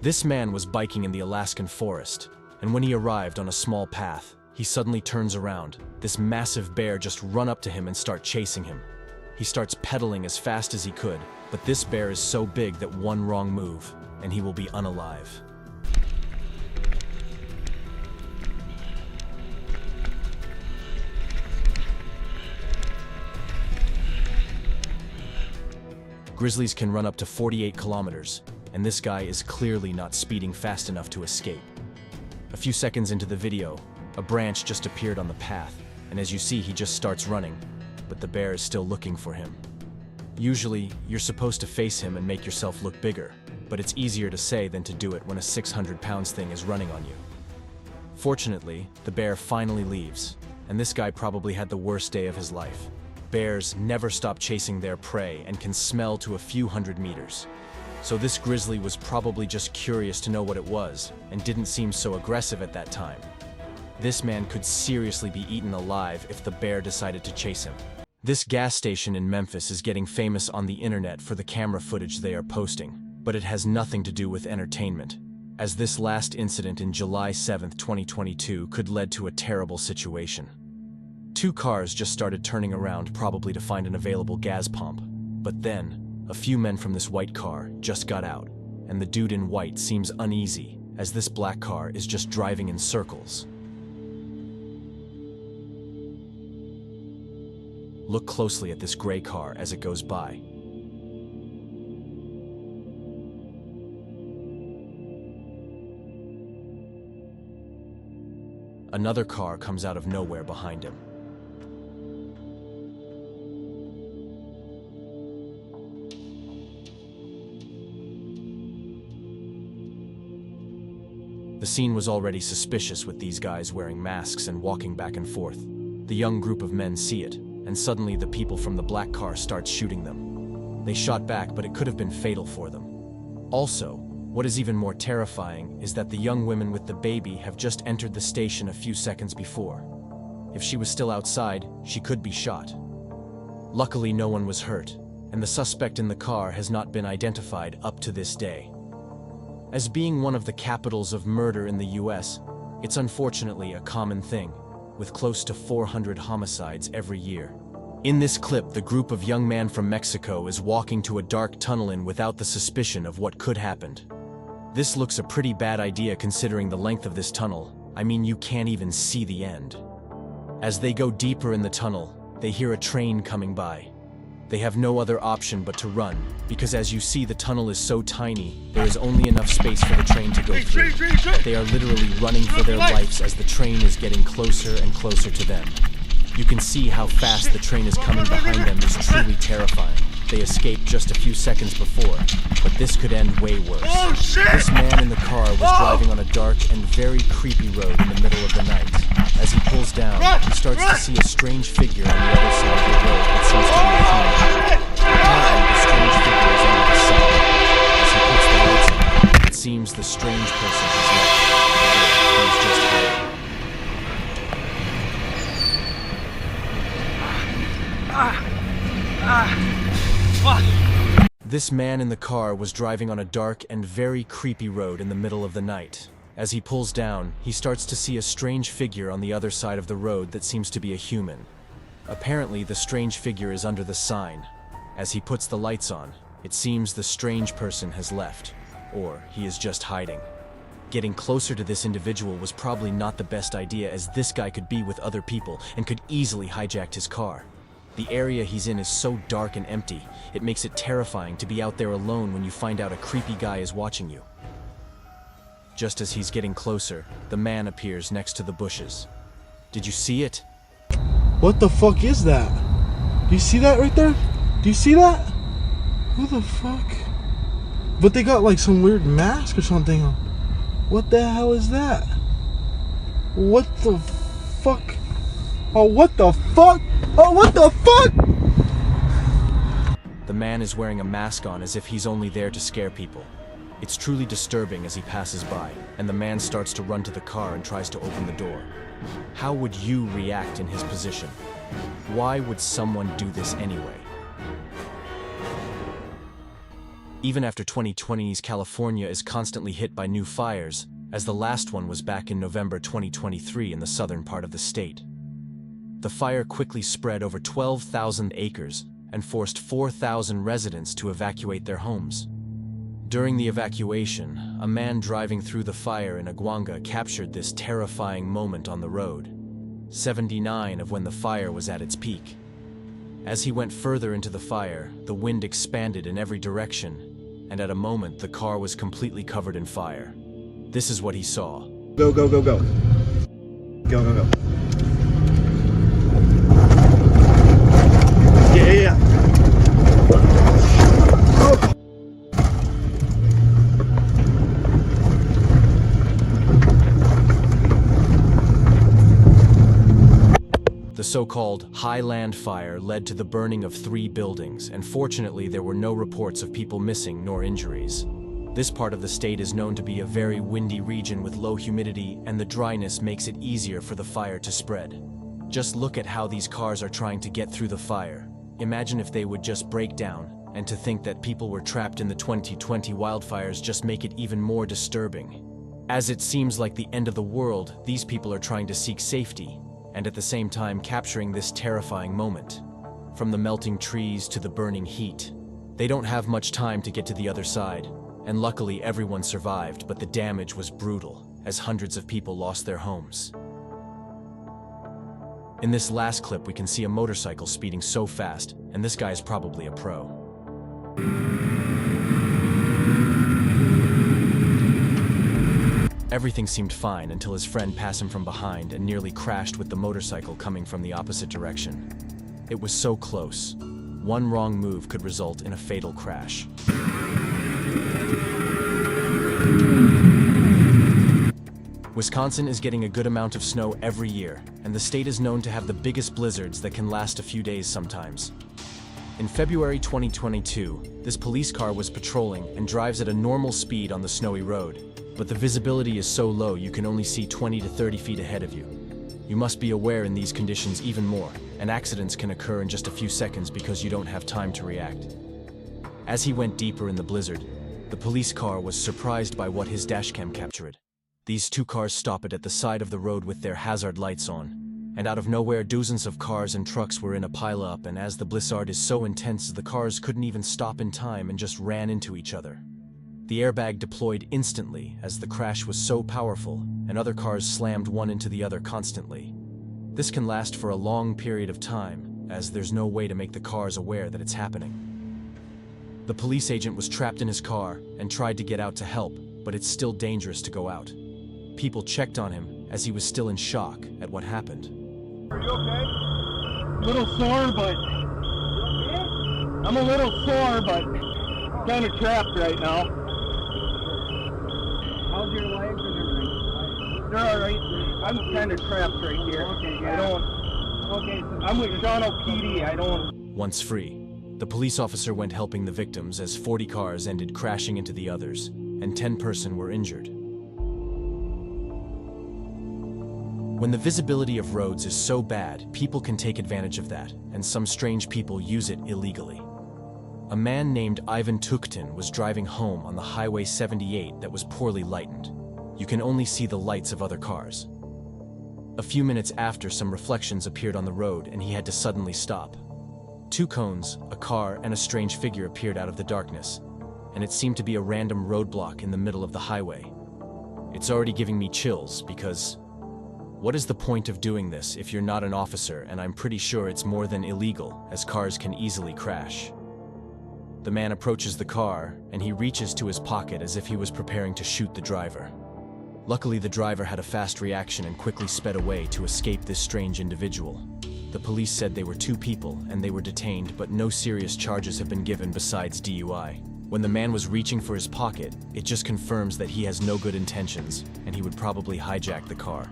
This man was biking in the Alaskan forest, and when he arrived on a small path, he suddenly turns around. This massive bear just run up to him and start chasing him. He starts pedaling as fast as he could, but this bear is so big that one wrong move, and he will be unalive. Grizzlies can run up to 48 kilometers, and this guy is clearly not speeding fast enough to escape. A few seconds into the video, a branch just appeared on the path, and as you see, he just starts running, but the bear is still looking for him. Usually, you're supposed to face him and make yourself look bigger, but it's easier to say than to do it when a 600-pound thing is running on you. Fortunately, the bear finally leaves, and this guy probably had the worst day of his life. Bears never stop chasing their prey and can smell to a few hundred meters. So this grizzly was probably just curious to know what it was and didn't seem so aggressive at that time. This man could seriously be eaten alive if the bear decided to chase him. This gas station in Memphis is getting famous on the internet for the camera footage they are posting, but it has nothing to do with entertainment, as this last incident in July 7, 2022 could lead to a terrible situation. Two cars just started turning around, probably to find an available gas pump. But then, a few men from this white car just got out, and the dude in white seems uneasy, as this black car is just driving in circles. Look closely at this gray car as it goes by. Another car comes out of nowhere behind him. The scene was already suspicious with these guys wearing masks and walking back and forth. The young group of men see it, and suddenly the people from the black car start shooting them. They shot back, but it could have been fatal for them. Also, what is even more terrifying is that the young women with the baby have just entered the station a few seconds before. If she was still outside, she could be shot. Luckily, no one was hurt, and the suspect in the car has not been identified up to this day. As being one of the capitals of murder in the US, it's unfortunately a common thing, with close to 400 homicides every year. In this clip, the group of young men from Mexico is walking to a dark tunnel without the suspicion of what could happen. This looks a pretty bad idea considering the length of this tunnel. I mean, you can't even see the end. As they go deeper in the tunnel, they hear a train coming by. They have no other option but to run, because as you see, the tunnel is so tiny, there is only enough space for the train to go through. They are literally running for their lives as the train is getting closer and closer to them. You can see how fast the train is coming behind them is truly terrifying. They escaped just a few seconds before, but this could end way worse. This man in the car was driving on a dark and very creepy road in the middle of the night. As he pulls down, he starts to see a strange figure on the other side of the road that seems to be a human. Apparently, the strange figure is under the sun. As he puts the lights on, it seems the strange person has left. He is just hiding. This man in the car was driving on a dark and very creepy road in the middle of the night. As he pulls down, he starts to see a strange figure on the other side of the road that seems to be a human. Apparently, the strange figure is under the sign. As he puts the lights on, it seems the strange person has left, or he is just hiding. Getting closer to this individual was probably not the best idea, as this guy could be with other people and could easily hijack his car. The area he's in is so dark and empty, it makes it terrifying to be out there alone when you find out a creepy guy is watching you. Just as he's getting closer, the man appears next to the bushes. Did you see it? What the fuck is that? Do you see that right there? Do you see that? Who the fuck? But they got like some weird mask or something on. What the hell is that? What the fuck? Oh, what the fuck? Oh, what the fuck? The man is wearing a mask on as if he's only there to scare people. It's truly disturbing as he passes by, and the man starts to run to the car and tries to open the door. How would you react in his position? Why would someone do this anyway? Even after 2020's California is constantly hit by new fires, as the last one was back in November 2023 in the southern part of the state. The fire quickly spread over 12,000 acres and forced 4,000 residents to evacuate their homes. During the evacuation, a man driving through the fire in Aguanga captured this terrifying moment on the road, 79 of when the fire was at its peak. As he went further into the fire, the wind expanded in every direction, and at a moment the car was completely covered in fire. This is what he saw. Go, go, go, go. Go, go, go. Yeah. Oh. The so-called Highland Fire led to the burning of 3 buildings, and fortunately there were no reports of people missing nor injuries. This part of the state is known to be a very windy region with low humidity, and the dryness makes it easier for the fire to spread. Just look at how these cars are trying to get through the fire. Imagine if they would just break down, and to think that people were trapped in the 2020 wildfires just make it even more disturbing. As it seems like the end of the world, these people are trying to seek safety, and at the same time capturing this terrifying moment. From the melting trees to the burning heat. They don't have much time to get to the other side, and luckily everyone survived, but the damage was brutal, as hundreds of people lost their homes. In this last clip we can see a motorcycle speeding so fast, and this guy is probably a pro. Everything seemed fine until his friend passed him from behind and nearly crashed with the motorcycle coming from the opposite direction. It was so close. One wrong move could result in a fatal crash. Wisconsin is getting a good amount of snow every year, and the state is known to have the biggest blizzards that can last a few days sometimes. In February 2022, this police car was patrolling and drives at a normal speed on the snowy road, but the visibility is so low you can only see 20 to 30 feet ahead of you. You must be aware in these conditions even more, and accidents can occur in just a few seconds because you don't have time to react. As he went deeper in the blizzard, the police car was surprised by what his dashcam captured. These 2 cars stopped at the side of the road with their hazard lights on, and out of nowhere dozens of cars and trucks were in a pile-up, and as the blizzard is so intense the cars couldn't even stop in time and just ran into each other. The airbag deployed instantly as the crash was so powerful, and other cars slammed one into the other constantly. This can last for a long period of time, as there's no way to make the cars aware that it's happening. The police agent was trapped in his car and tried to get out to help, but it's still dangerous to go out. People checked on him as he was still in shock at what happened. Are you okay? Little sore, but I'm a little sore, but kind of trapped right now. How's your legs and everything? They're all right. I'm kind of trapped right here. Okay, yeah. I don't. Okay, so I'm with Shawano PD. I don't. Once free, the police officer went helping the victims as 40 cars ended crashing into the others, and 10 persons were injured. When the visibility of roads is so bad, people can take advantage of that, and some strange people use it illegally. A man named Ivan Tuktin was driving home on the Highway 78 that was poorly lightened. You can only see the lights of other cars. A few minutes after, some reflections appeared on the road and he had to suddenly stop. 2 cones, a car, and a strange figure appeared out of the darkness, and it seemed to be a random roadblock in the middle of the highway. It's already giving me chills because what is the point of doing this if you're not an officer, and I'm pretty sure it's more than illegal, as cars can easily crash. The man approaches the car, and he reaches to his pocket as if he was preparing to shoot the driver. Luckily, the driver had a fast reaction and quickly sped away to escape this strange individual. The police said they were 2 people, and they were detained, but no serious charges have been given besides DUI. When the man was reaching for his pocket, it just confirms that he has no good intentions, and he would probably hijack the car.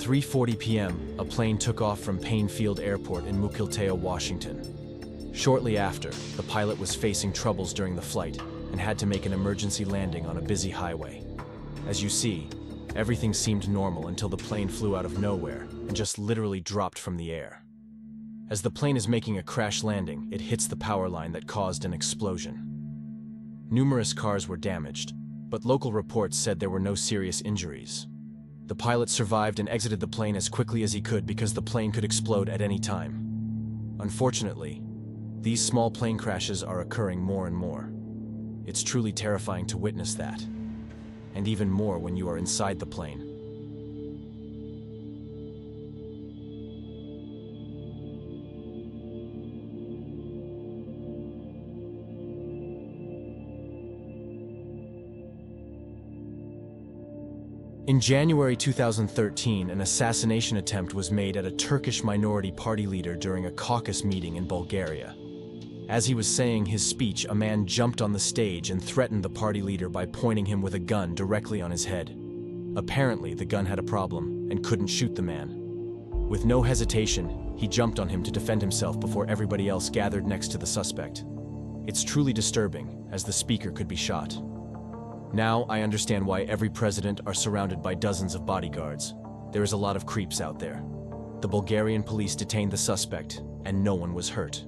At 3:40 p.m., a plane took off from Payne Field Airport in Mukilteo, Washington. Shortly after, the pilot was facing troubles during the flight, and had to make an emergency landing on a busy highway. As you see, everything seemed normal until the plane flew out of nowhere and just literally dropped from the air. As the plane is making a crash landing, it hits the power line that caused an explosion. Numerous cars were damaged, but local reports said there were no serious injuries. The pilot survived and exited the plane as quickly as he could because the plane could explode at any time. Unfortunately, these small plane crashes are occurring more and more. It's truly terrifying to witness that, and even more when you are inside the plane. In January 2013, an assassination attempt was made at a Turkish minority party leader during a caucus meeting in Bulgaria. As he was saying his speech, a man jumped on the stage and threatened the party leader by pointing him with a gun directly on his head. Apparently, the gun had a problem and couldn't shoot the man. With no hesitation, he jumped on him to defend himself before everybody else gathered next to the suspect. It's truly disturbing, as the speaker could be shot. Now, I understand why every president are surrounded by dozens of bodyguards. There is a lot of creeps out there. The Bulgarian police detained the suspect, and no one was hurt.